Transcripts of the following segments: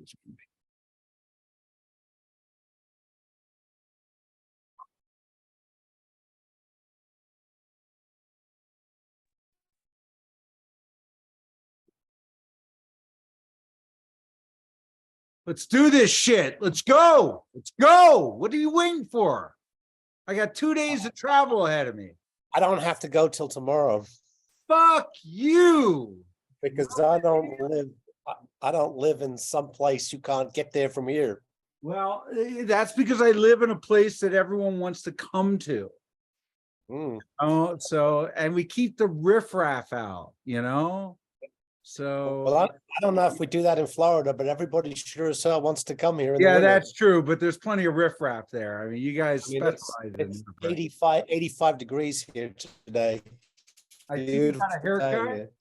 it's going to be. Let's do this shit. Let's go. Let's go. What are you waiting for? I got 2 days of travel ahead of me. I don't have to go till tomorrow Fuck you. because I don't live in some place you can't get there from here. Well, that's because I live in a place that everyone wants to come to. Oh, so, and we keep the riffraff out, you know? So, Well, I don't know if we do that in Florida, but everybody sure as hell wants to come here. yeah, that's true, but there's plenty of riffraff there. I mean, you guys specialize in It's riffraff. 85 degrees here today. I see you got a haircut.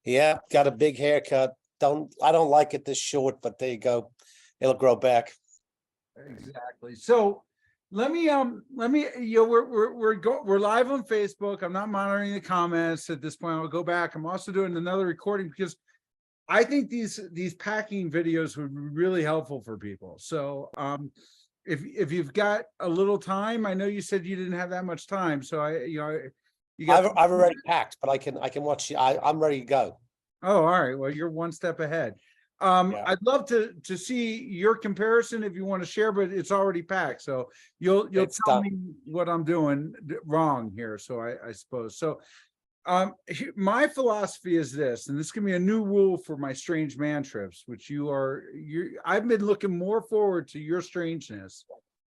Yeah, got a big haircut. I don't like it this short, but there you go. It'll grow back. Exactly. So let me, we're live on Facebook. I'm not monitoring the comments at this point. I'll go back. I'm also doing another recording because I think these packing videos would be really helpful for people. So if you've got a little time, I know you said you didn't have that much time. So I've already packed, but I can watch you. I'm ready to go. Oh, all right. Well, you're one step ahead. Yeah. I'd love to see your comparison if you want to share, but it's already packed. So you'll tell me what I'm doing wrong here. So I suppose. So my philosophy is this, and this can be a new rule for my strange man trips, which I've been looking more forward to your strangeness.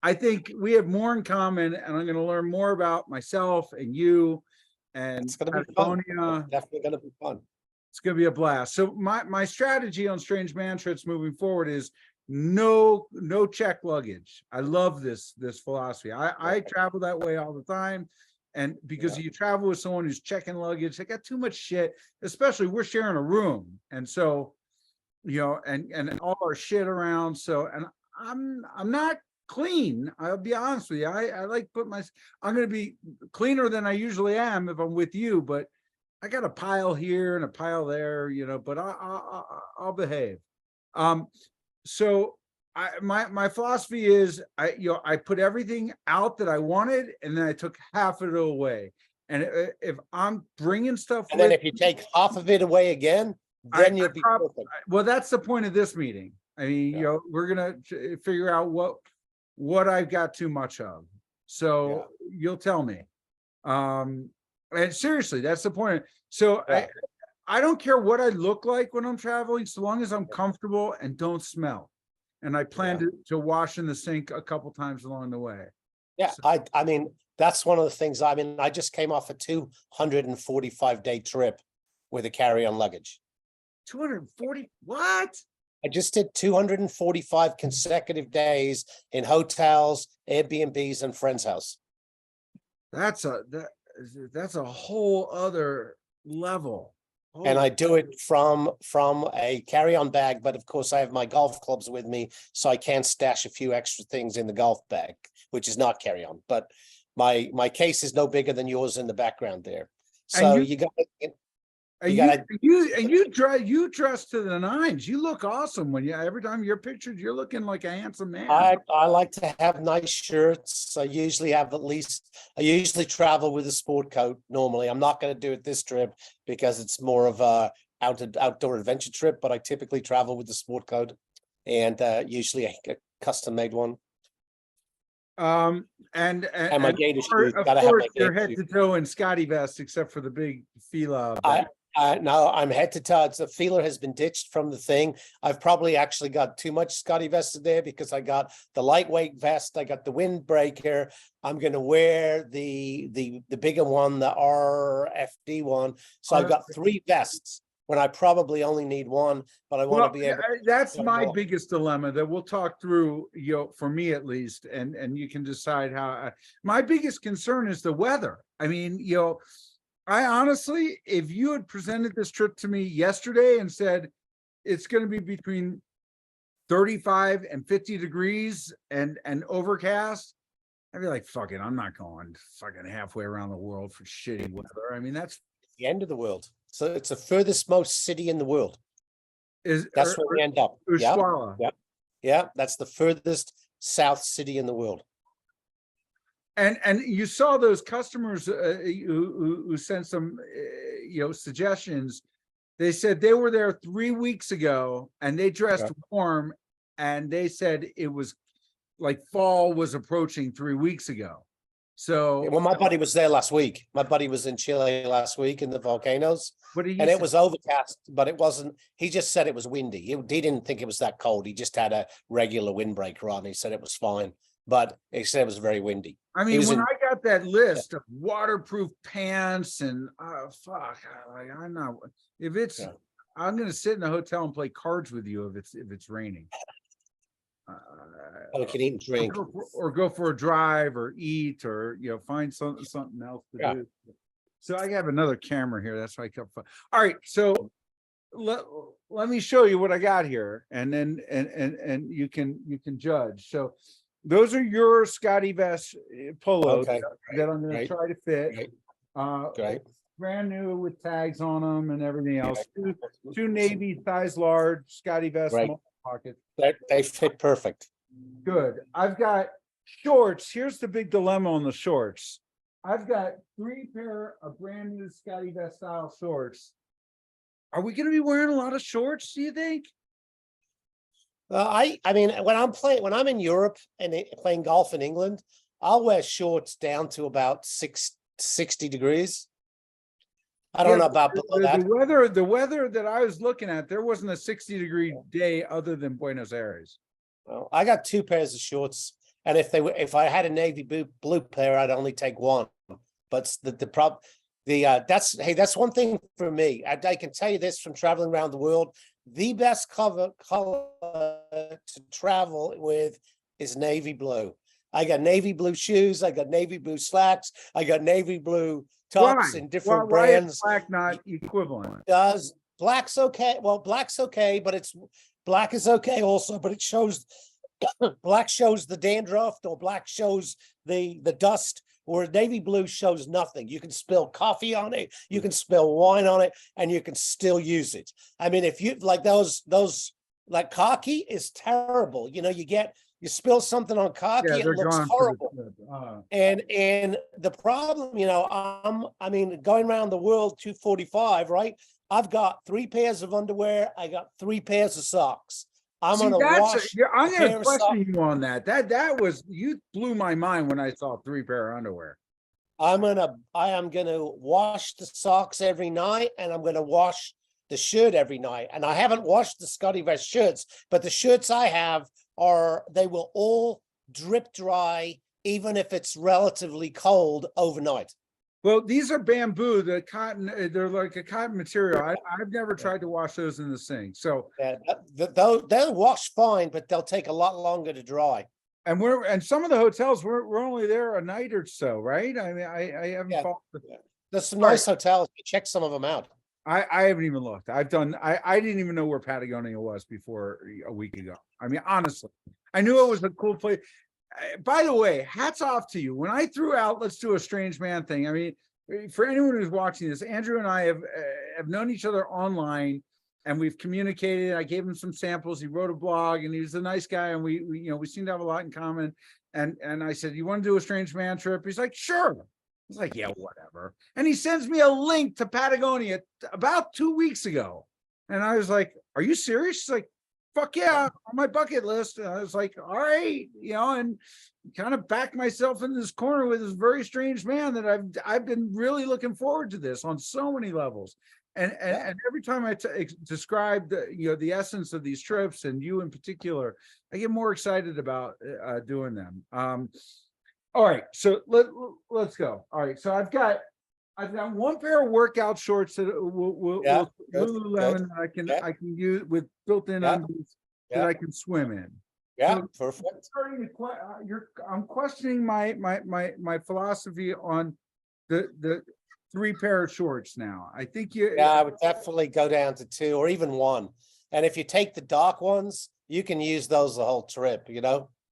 I think we have more in common, and I'm going to learn more about myself and you and It's going to be fun. Patagonia. It's definitely going to be fun. It's going to be a blast. So my strategy on strange man trips moving forward is no check luggage. I love this philosophy. I travel that way all the time. And because you travel with someone who's checking luggage, they got too much shit, especially we're sharing a room. And so, and all our shit around. So, and I'm not clean. I'll be honest with you. I like I'm going to be cleaner than I usually am if I'm with you, but I got a pile here and a pile there, but I'll behave. So my philosophy is I put everything out that I wanted, and then I took half of it away. And if I'm bringing stuff, and then if you take half of it away again, then you'll be perfect. Well, that's the point of this meeting. I mean, we're gonna figure out what I've got too much of. So you'll tell me. And seriously, that's the point. So I don't care what I look like when I'm traveling, so long as I'm comfortable and don't smell. And I plan to wash in the sink a couple times along the way. Yeah, so, I mean, that's one of the things. I mean, I just came off a 245-day trip with a carry-on luggage. 240? What? I just did 245 consecutive days in hotels, Airbnbs, and friends' house. That's a whole other level. And I do it from a carry-on bag, but of course I have my golf clubs with me, so I can't stash a few extra things in the golf bag, which is not carry-on. But my case is no bigger than yours in the background there. So you got you dress to the nines. You look awesome every time you're pictured. You're looking like a handsome man. I like to have nice shirts. I usually travel with a sport coat. Normally, I'm not going to do it this trip because it's more of a outdoor adventure trip. But I typically travel with the sport coat, and usually a custom made one. And my gator shoes. Of course, you're head to toe in Scotty vest, except for the big Fila. No, I'm head to toe. The feeler has been ditched from the thing. I've probably actually got too much Scotty vest there because I got the lightweight vest. I got the windbreaker. I'm going to wear the bigger one, the RFD one. So I've got 3 vests when I probably only need one, but I want to be able to. That's my biggest dilemma that we'll talk through, for me at least, and you can decide how. My biggest concern is the weather. I mean, I honestly, if you had presented this trip to me yesterday and said it's going to be between 35 and 50 degrees and overcast, I'd be like, fuck it, I'm not going fucking halfway around the world for shitty weather. I mean, that's the end of the world. So it's the furthest most city in the world. That's where we end up. Yeah, Ushuaia. yeah, yeah. That's the furthest south city in the world. And you saw those customers who sent some suggestions. They said they were there 3 weeks ago and they dressed warm, and they said it was like fall was approaching 3 weeks ago. So Well, my buddy was there last week. My buddy was in Chile last week in the volcanoes, and it was overcast, but it wasn't. He just said it was windy. He didn't think it was that cold. He just had a regular windbreaker on. He said it was fine, but he said it was very windy. I mean, when I got that list of waterproof pants and I'm not. If it's, I'm going to sit in a hotel and play cards with you if it's raining. We can eat and drink, or go for a drive, or eat, or find something else to do. So I have another camera here. That's why I kept. All right, so let me show you what I got here, and then and you can judge. So those are your Scotty vest polos that I'm going to try to fit. Great. Brand new with tags on them and everything else. Two navy size large Scotty vest pockets. They fit perfect. Good. I've got shorts. Here's the big dilemma on the shorts. I've got 3 pair of brand new Scotty vest style shorts. Are we going to be wearing a lot of shorts, do you think? I mean, when I'm in Europe and playing golf in England, I'll wear shorts down to about 60 degrees. I don't know about that. The weather that I was looking at, there wasn't a 60-degree day other than Buenos Aires. Well, I got 2 pairs of shorts, and if I had a navy blue pair, I'd only take one. But that's one thing for me. I can tell you this from traveling around the world: the best color to travel with is navy blue. I got navy blue shoes. I got navy blue slacks. I got navy blue tops in different brands. Why is black not equivalent? Does black's okay? Well, black's okay, but black is okay also, but it shows black shows the dandruff, or black shows the dust, or navy blue shows nothing. You can spill coffee on it, you can spill wine on it, and you can still use it. I mean, if you like those like khaki is terrible. You spill something on khaki, it looks horrible. And the problem, going around the world 245, right? I've got 3 pairs of underwear. I got 3 pairs of socks. I'm going to question you on that. That was, you blew my mind when I saw 3 pair of underwear. I am gonna wash the socks every night, and I'm gonna wash the shirt every night. And I haven't washed the Scotty vest shirts, but the shirts I have they will all drip dry, even if it's relatively cold overnight. Well, these are bamboo, the cotton, they're like a cotton material. I've never tried to wash those in the sink. So they'll wash fine, but they'll take a lot longer to dry. And some of the hotels, we're only there a night or so, right? I mean, I haven't there's some nice hotels. Check some of them out. I haven't even looked. I didn't even know where Patagonia was before a week ago. I mean, honestly, I knew it was a cool place. By the way, hats off to you. When I threw out, let's do a strange man thing. I mean, for anyone who's watching this, Andrew and I have known each other online, and we've communicated. I gave him some samples. He wrote a blog, and he was a nice guy, and we seem to have a lot in common. And I said, "You want to do a strange man trip?" He's like, "Sure." I was like, "Yeah, whatever." And he sends me a link to Patagonia about 2 weeks ago, and I was like, "Are you serious?" He's like, "Fuck yeah, on my bucket list." And I was like, "All right," and kind of backed myself in this corner with this very strange man that I've been really looking forward to this on so many levels. And every time I describe the essence of these trips, and you in particular, I get more excited about doing them. All right, so let's go. All right, so I've got 1 pair of workout shorts that will Lululemon that I can use with built-in undies that I can swim in. Yeah, so perfect. I'm questioning my philosophy on the 3 pair of shorts now. I think I would definitely go down to 2 or even 1. And if you take the dark ones, you can use those the whole trip,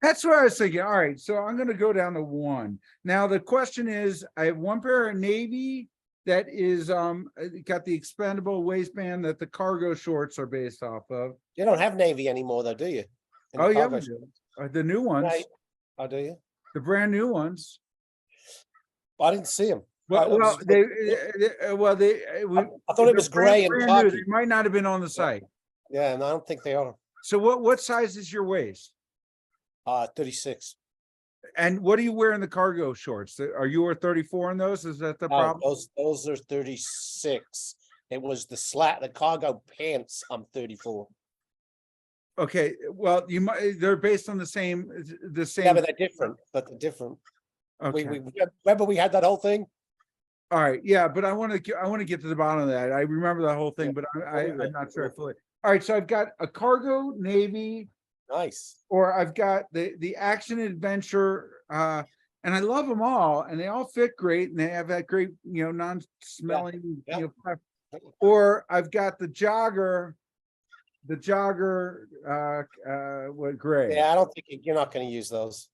That's what I was thinking. All right, so I'm going to go down to 1. Now, the question is, I have 1 pair of navy that is got the expandable waistband that the cargo shorts are based off of. You don't have navy anymore though, do you? In the Oh, yeah, cargo we do. The new ones, Right. Oh, do you? the brand new ones. I didn't see them. Well, they I thought it they're was gray and brand new. khaki. They might not have been on the site. Yeah, and I don't think they are. So what size is your waist? 36. And what do you wear in the cargo shorts? Are you a 34 in those? Is that the Oh, problem? those are 36. It was the cargo pants. I'm 34. Okay, well, you might, they're based on the same, Yeah, but they're different. okay. We remember we had that whole thing. All right, yeah, but I want to get to the bottom of that. I remember the whole thing, Yeah, but believe I'm it. not sure I fully. All right, so I've got a cargo navy, Nice. or I've got the action adventure, and I love them all, and they all fit great, and they have that great, non-smelling, yeah. Or I've got the jogger, what gray? Yeah, I don't think you're not going to use those.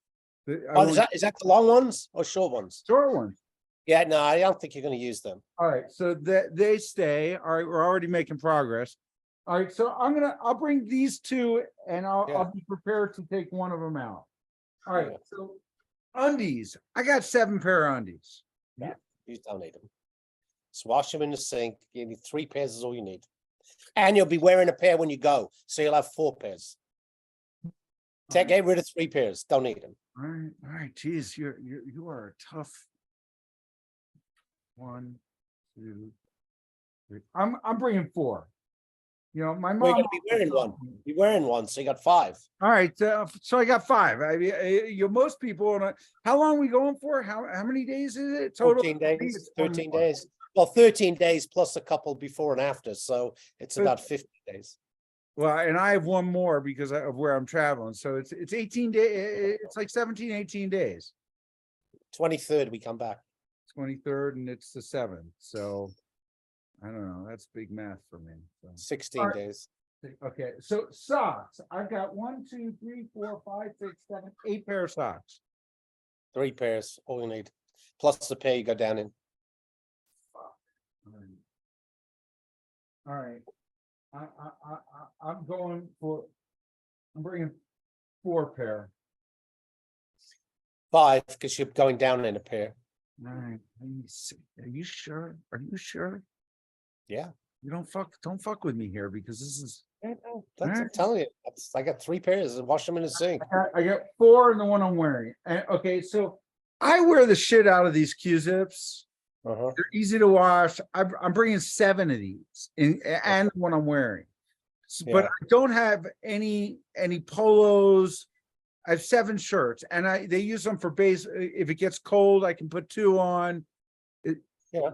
I Oh, want is that the long ones or short ones? short ones. Yeah, no, I don't think you're going to use them. All right, so that they stay. All right, we're already making progress. All right, so I'll bring these two, and I'll be prepared to take one of them out. All right, Yeah. so undies. I got 7 pair of undies. You don't need them. Just wash them in the sink. You need 3 pairs is all you need. And you'll be wearing a pair when you go. So you'll have 4 pairs. Get rid of 3 pairs. Don't need them. All right. Geez, you are a tough. 1, 2, 3. I'm bringing 4. My Well, mom. you're gonna be wearing one. You're wearing one, so you got 5. All right, so I got 5. Most people. How long are we going for? How many days is it total? 14 days. 13 days. Well, 13 days plus a couple before and after, so it's about 50 days. Well, and I have one more because of where I'm traveling. So it's 18 days. It's like 17, 18 days. 23rd, we come back. 23rd, and it's the 7th. So I don't know. That's big math for me. So. 16 days. Okay, so socks. I've got 1, 2, 3, 4, 5, 6, 7, 8 pair of socks. 3 pairs, all you need. Plus the pair you go down in. All right. I'm bringing 4 pair. 5, because you're going down in a pair. All right. Are you sure? Are you sure? Yeah. You don't fuck with me here, because this is. I'm telling you. I got 3 pairs and wash them in the sink. I got 4 in the one I'm wearing. And okay, so I wear the shit out of these Q-zips. Uh-huh. They're easy to wash. I'm bringing 7 of these and the one I'm wearing. But I don't have any polos. I have 7 shirts, and they use them for base. If it gets cold, I can put 2 on. Yeah.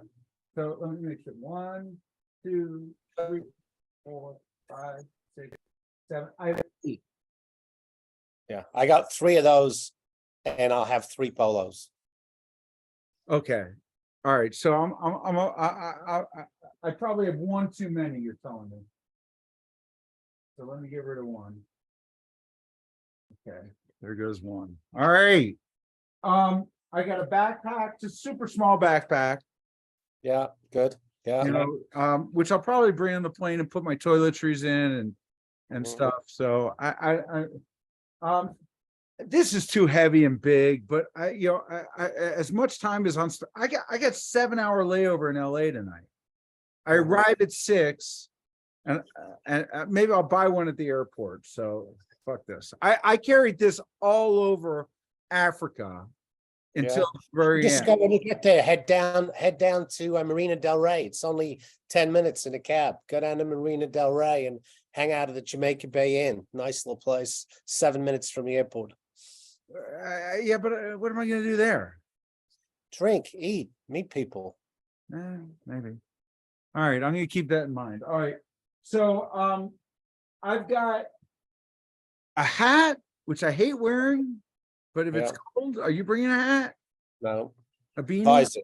So let me make sure. 1, 2, 3, 4, 5, 6, 7. I have 8. Yeah. I got 3 of those, and I'll have 3 polos. Okay. All right. So I probably have 1 too many. You're telling me. So let me get rid of 1. Okay, there goes 1. All right. I got a backpack, just super small backpack. Yeah, good. Yeah. Which I'll probably bring on the plane and put my toiletries in and stuff. So this is too heavy and big, but I as much time as I got 7-hour layover in LA tonight. I arrive at 6, and maybe I'll buy one at the airport. So fuck this. I carried this all over Africa until the very Just end. go when you get there, head down to Marina Del Rey. It's only 10 minutes in a cab. Go down to Marina Del Rey and hang out at the Jamaica Bay Inn. Nice little place, 7 minutes from the airport. Yeah, but what am I going to do there? Drink, eat, meet people. Maybe. All right, I'm going to keep that in mind. All right, so I've got a hat, which I hate wearing, but if it's cold, are you bringing a hat? No. A beanie? Visor.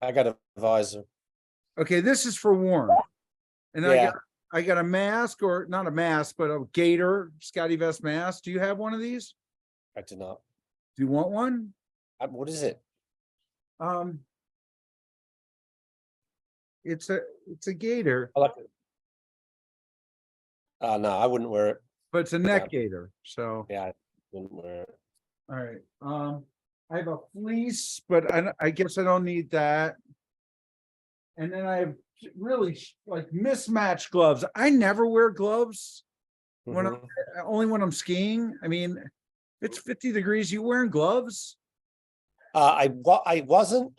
I got a visor. Okay, this is for warm. And I got a mask, or not a mask, but a gator Scotty vest mask. Do you have one of these? I do not. Do you want one? What is it? it's a gator, I like it. No, I wouldn't wear it. but it's a neck gator. So, Yeah, I wouldn't wear it. all right. I have a fleece, but I guess I don't need that. And then I have really like mismatched gloves. I never wear gloves when Mhm. only when I'm skiing. I mean, it's 50 degrees. You wearing gloves? I wasn't,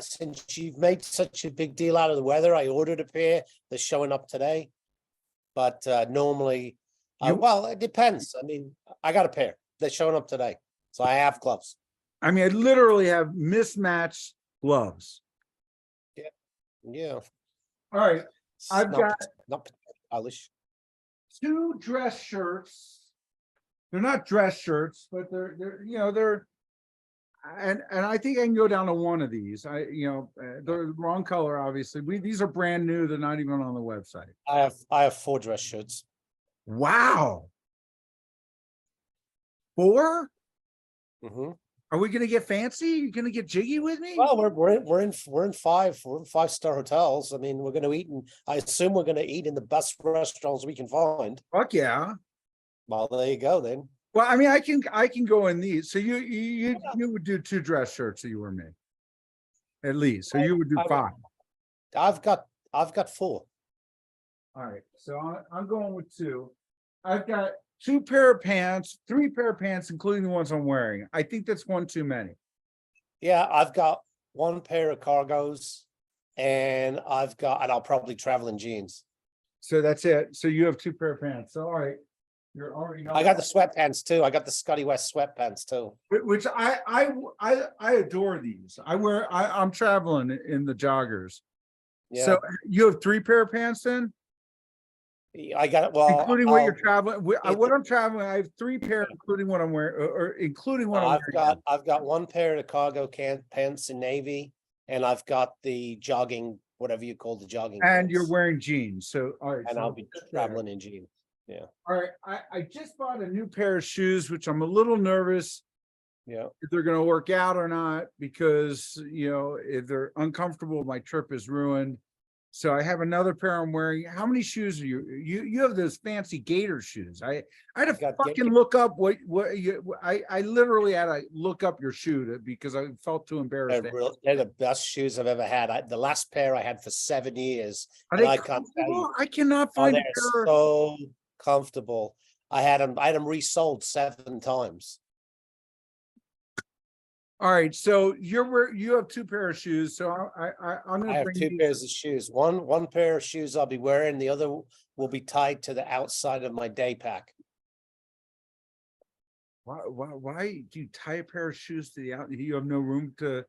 since you've made such a big deal out of the weather, I ordered a pair. They're showing up today. But normally, You- well, it depends. I mean, I got a pair. They're showing up today. So I have gloves. I mean, I literally have mismatched gloves. Yeah. All right. I've got Not stylish. 2 dress shirts. They're not dress shirts, but they're and I think I can go down to one of these. They're the wrong color, obviously. These are brand new, they're not even on the website. I have 4 dress shirts. Wow. 4? Hmm. Are we gonna get fancy? You gonna get jiggy with me? Well, we're in 5-star hotels. I mean, we're going to eat, and I assume we're going to eat in the best restaurants we can find. Fuck yeah. Well, there you go then. Well, I mean, I can go in these. So you would do 2 dress shirts that you were me. At least. So you would do I- 5. I've got 4. All right. So I'm going with 2. I've got 2 pair of pants, 3 pair of pants, including the ones I'm wearing. I think that's one too many. Yeah, I've got 1 pair of cargos, and I'll probably travel in jeans. So that's it. So you have 2 pair of pants. So all right. You're already I got the sweatpants too. I got the Scotty West sweatpants too. which I adore these. I'm traveling in the joggers. Yeah, So you have 3 pair of pants then? I got it. Well, Including what you're traveling, what I'm traveling, I have 3 pair, Yeah. including what I'm wearing, or including what I'm wearing. I've got 1 pair of cargo pants in navy, and I've got the jogging, whatever you call the jogging And you're pants. wearing jeans, so, all right. And so I'll be that's there. traveling in jeans. Yeah, All right, I just bought a new pair of shoes, which I'm a little nervous yeah. if they're gonna work out or not, because, if they're uncomfortable, my trip is ruined. So I have another pair I'm wearing. How many shoes are you have those fancy gator shoes. I had to got fucking Gator- look up I literally had to look up your shoe because I felt too embarrassed. They're the best shoes I've ever had. The last pair I had for 7 years. Are And they I can't tell you, comfortable? I cannot oh, find a they're pair. so comfortable. I had them resold 7 times. All right, so you have 2 pair of shoes, so I'm I gonna have bring 2 these. pairs of shoes. One pair of shoes I'll be wearing, the other will be tied to the outside of my day pack. Why do you tie a pair of shoes to the out? You have no room to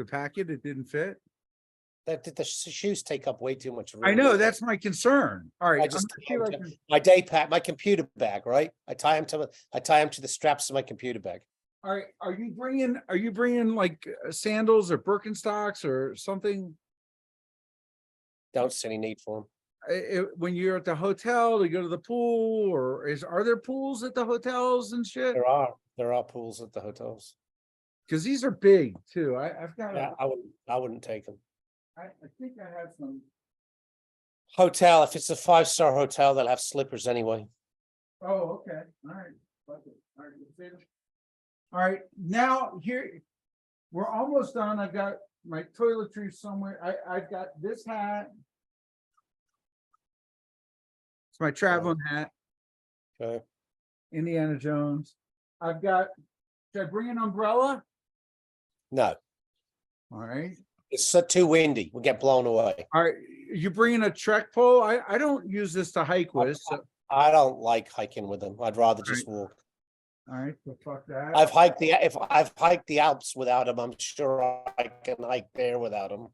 pack it. It didn't fit. The shoes take up way too much room. I know, that's my concern. All right, I I'm just gonna see if I can- my day pack, my computer bag, right? I tie them to the straps of my computer bag. All right, are you bringing like sandals or Birkenstocks or something? Don't see any need for them. When you're at the hotel to go to the pool, or are there pools at the hotels and shit? There are pools at the hotels. Because these are big too. I've got. Yeah, I wouldn't take them. I think I had some. Hotel, if it's a 5-star hotel, they'll have slippers anyway. Oh, okay, all right. Fuck it. All right, let's finish. All right, now here, we're almost done. I've got my toiletries somewhere. I've got this hat. It's my traveling hat, Okay. Indiana Jones. I've got, should I bring an umbrella? No, All right. it's too windy. We'll get blown away. All right, you bringing a trek pole? I don't use this to hike with, so, I don't like hiking with them. I'd rather just walk. all right, so fuck that. If I've hiked the Alps without them, I'm sure I can hike there without them.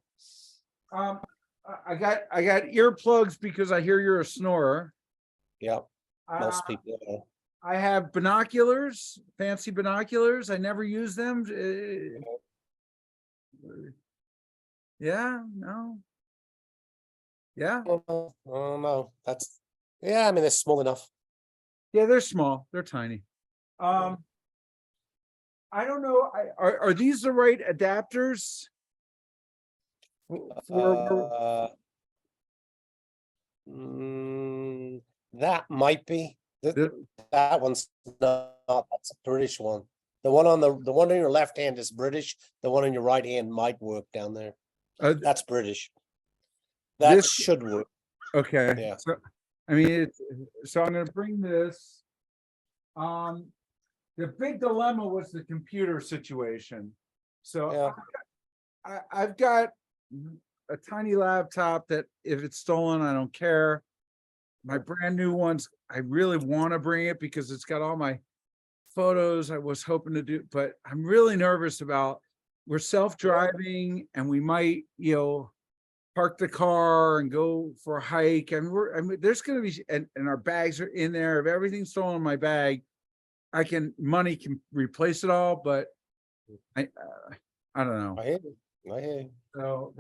I got earplugs because I hear you're a snorer. Yeah, Uh, most people are. I have binoculars, fancy binoculars. I never use them. Yeah, no. Yeah, Oh no, yeah, I mean, they're small enough. yeah, they're small. They're tiny. I don't know. Are these the right adapters? For- Uh, That might be, The- that one's not, that's a British one. The one on the one on your left hand is British, the one on your right hand might work down there. uh, That's British. That this, should work, okay, yeah. so, I mean, so I'm gonna bring this. The big dilemma was the computer situation. So Yeah. I've got a tiny laptop that if it's stolen, I don't care. My brand new ones, I really want to bring it because it's got all my photos I was hoping to do, but I'm really nervous about, we're self-driving and we might, park the car and go for a hike. And there's going to be, and our bags are in there. If everything's stolen in my bag, money can replace it all, but I don't know. I hear you. I hear you. So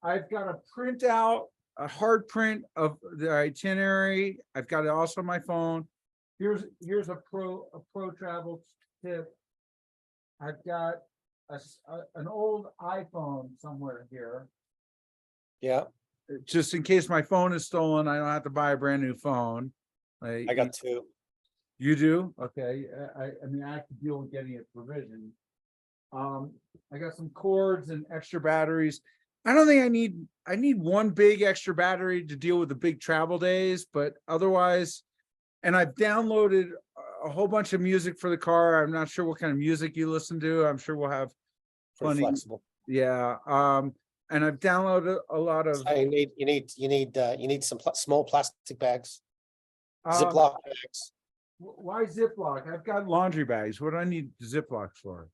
I've got to print out a hard print of the itinerary. I've got it also on my phone. Here's a pro travel tip. I've got an old iPhone somewhere here. Yeah, Just in case my phone is stolen, I don't have to buy a brand new phone. I got two. You do? Okay. I mean, I have to deal with getting it provisioned. I got some cords and extra batteries. I don't think I need one big extra battery to deal with the big travel days, but otherwise, and I've downloaded a whole bunch of music for the car. I'm not sure what kind of music you listen to. I'm sure we'll have Pretty plenty. flexible. Yeah. And I've downloaded a lot of So you need some small plastic bags, um, Ziploc bags, why Ziploc? I've got laundry bags. What do I need Ziplocs for?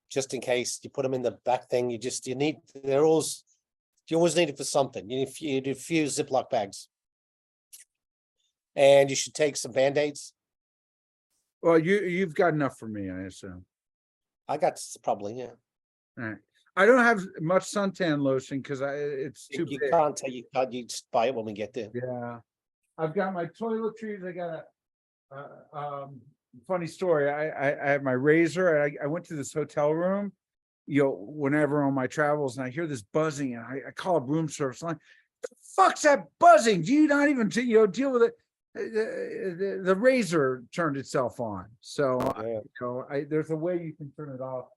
just in case you put them in the back thing. You always need it for something. You need a few Ziploc bags. And you should take some Band-Aids. Well, you've got enough for me, I assume. I got probably, yeah. All right. I don't have much suntan lotion because it's too You big. can't tell, you just buy it when we get there. Yeah. I've got my toiletries. I got funny story. I have my razor. I went to this hotel room, whenever on my travels, and I hear this buzzing, and I call up room service. I'm like, the fuck's that buzzing? Do you not even deal with it? The razor turned itself on. So Yeah. there's a way you can turn it off.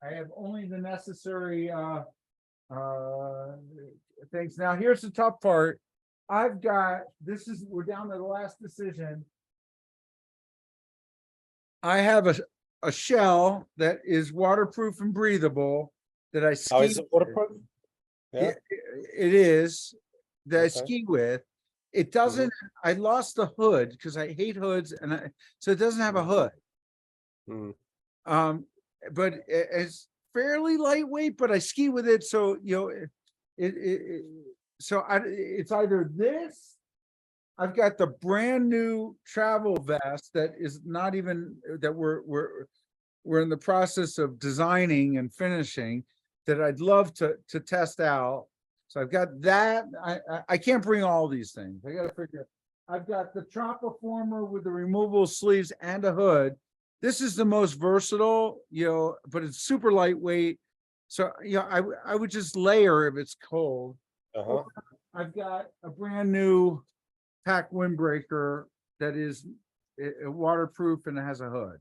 I have only the necessary things. Now here's the tough part. We're down to the last decision. I have a shell that is waterproof and breathable that I ski. Oh, is it waterproof? Yeah. It is that I Okay. ski with. It doesn't, I lost the hood because I hate hoods, so it doesn't have a hood. Mm. But it's fairly lightweight, but I ski with it. So, it's either this. I've got the brand new travel vest that is not even, that we're in the process of designing and finishing, that I'd love to test out. So I've got that. I can't bring all these things. I got to figure. I've got the Tropiformer with the removable sleeves and a hood. This is the most versatile, but it's super lightweight. So, I would just layer if it's cold. Uh-huh. I've got a brand new pack windbreaker that is waterproof and it has a hood.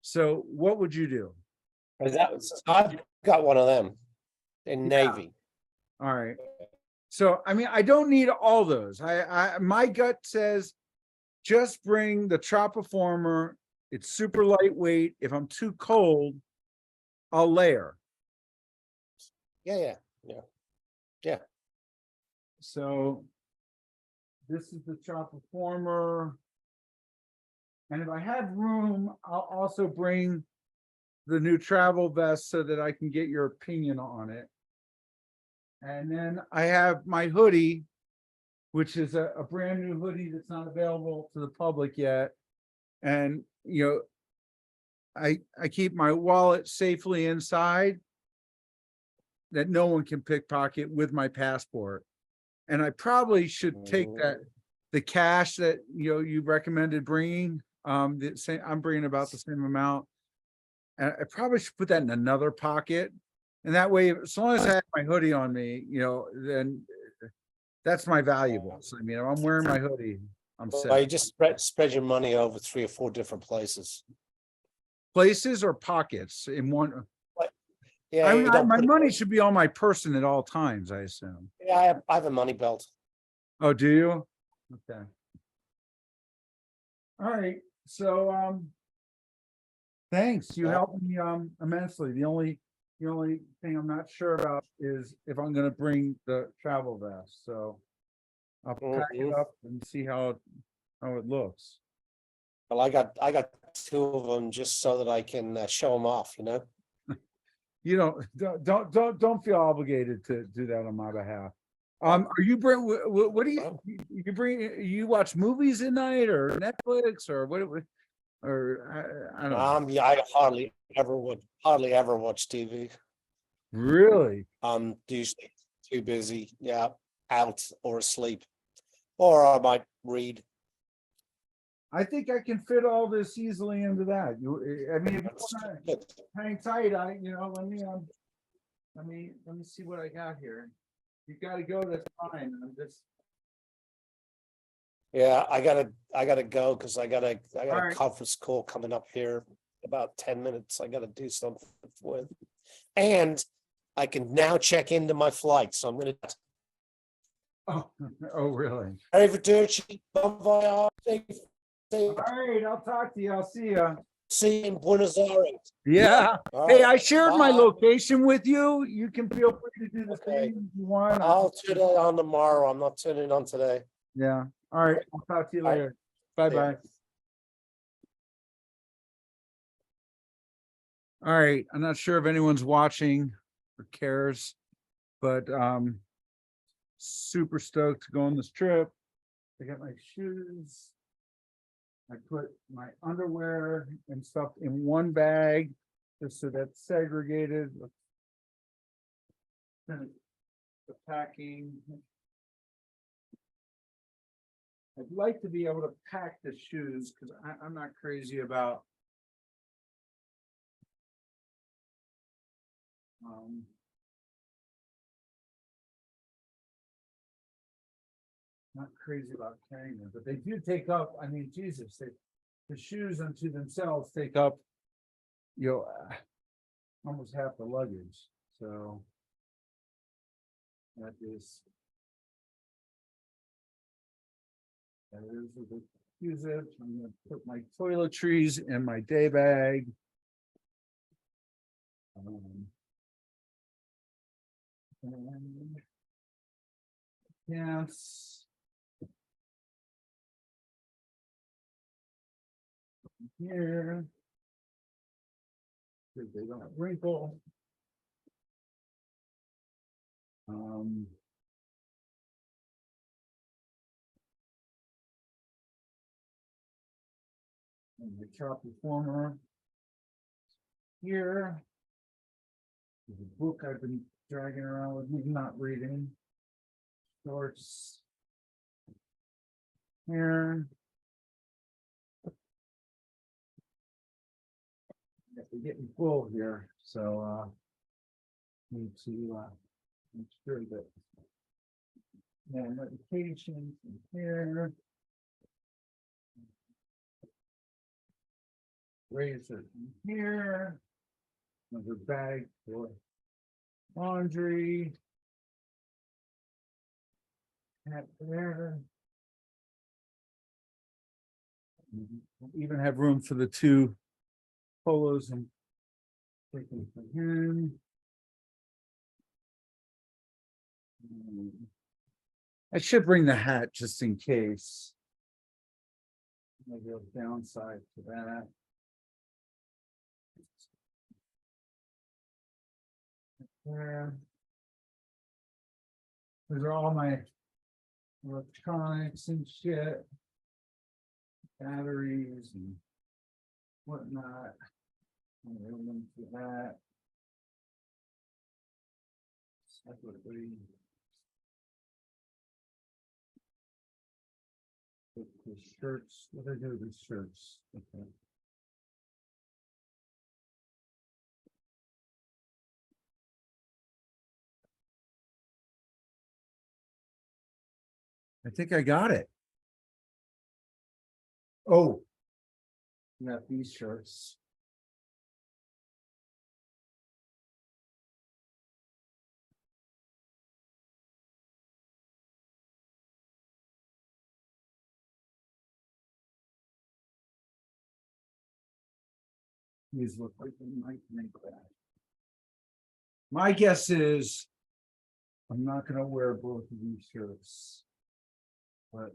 So what would you do? I've got one of them in Navy. All right. So, I mean, I don't need all those. My gut says just bring the Tropiformer. It's super lightweight. If I'm too cold, I'll layer. Yeah. So this is the Tropiformer. And if I have room, I'll also bring the new travel vest so that I can get your opinion on it. And then I have my hoodie, which is a brand new hoodie that's not available to the public yet. And, I keep my wallet safely inside that no one can pickpocket with my passport. And I probably should take the cash that, you recommended bringing. I'm bringing about the same amount. And I probably should put that in another pocket. And that way, as long as I have my hoodie on me, then That's my valuables. I mean, if I'm wearing my hoodie, I'm Well, set. you just spread your money over 3 or 4 different places. Places or pockets in one. Yeah, I mean, you don't my put it. money should be on my person at all times, I assume. Yeah, I have a money belt. Oh, do you? Okay. All right. So, thanks. You Yeah. helped me immensely. The only thing I'm not sure about is if I'm gonna bring the travel vest. So I'll pack it Mhm. up and see how it looks. Well, I got 2 of them just so that I can show them off, you know? You don't feel obligated to do that on my behalf. Are you bring what do you bring? You watch movies at night or Netflix or what? Or I don't know. Yeah, I hardly ever watch TV. Really? I'm usually too busy, yeah, out or asleep, or I might read. I think I can fit all this easily into that. I mean, if you That's want good. to hang tight, let me see what I got here. You got to go. That's fine. I'm just Yeah, I gotta go because I got all a right. conference call coming up here about 10 minutes. I gotta do something with. And I can now check into my flight, so I'm gonna. Oh, oh, really? Arrivederci, bon voyage, All right. I'll talk to you. I'll see you. see you in Buenos Aires. Yeah. All Hey, right, I shared my bye. location with you. You can feel free to do the Okay. same if you want. I'll turn it on tomorrow. I'm not turning it on today. Yeah. All right. I'll talk to you All right. later. Bye See ya. bye. All right. I'm not sure if anyone's watching or cares, but super stoked to go on this trip. I got my shoes. I put my underwear and stuff in one bag, just so that's segregated. The packing. I'd like to be able to pack the shoes because I'm not crazy about um, not crazy about carrying them, but they do take up. I mean, Jesus, the shoes unto themselves take up, you know, almost half the luggage. So that is what they use it. I'm gonna put my toiletries in my day bag. And yes. Here. They don't wrinkle. Um, and the top performer here. There's a book I've been dragging around with me, not reading. Shorts here. We're getting full here, so need to make sure that notifications in here. Razor in here. Another bag for laundry. Hat there. Even have room for the 2 polos I'm taking from him. I should bring the hat just in case. Maybe a downside to that. There. These are all my electronics and shit. Batteries and whatnot. Room for that. Separately. The shirts, what do I do with these shirts? Okay. I think I got it. Oh. Got these shirts. These look like they might make that. My guess is I'm not gonna wear both of these shirts. But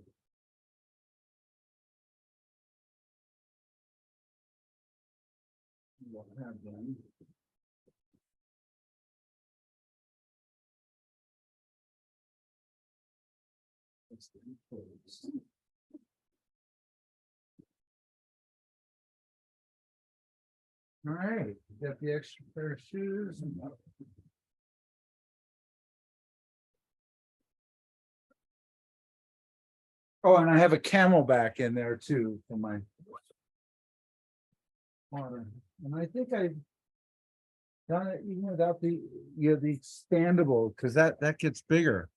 we'll have them. Let's get them closed. All right, got the extra pair of shoes. Oh, and I have a camelback in there too for my water. And I think I done it even without the, the expandable, because that gets bigger.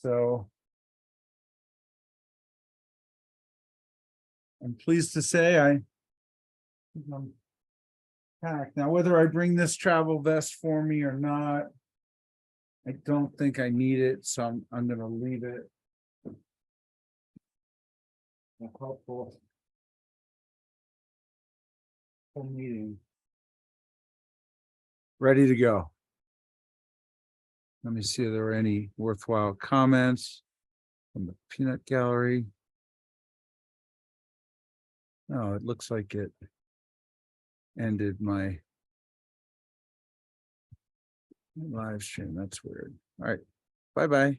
So I'm pleased to say I'm packed. Now, whether I bring this travel vest for me or not, I don't think I need it, so I'm gonna leave it. Helpful. Full meeting. Ready to go. Let me see if there were any worthwhile comments from the peanut gallery. No, it looks like it ended my live stream. That's weird. All right. Bye-bye.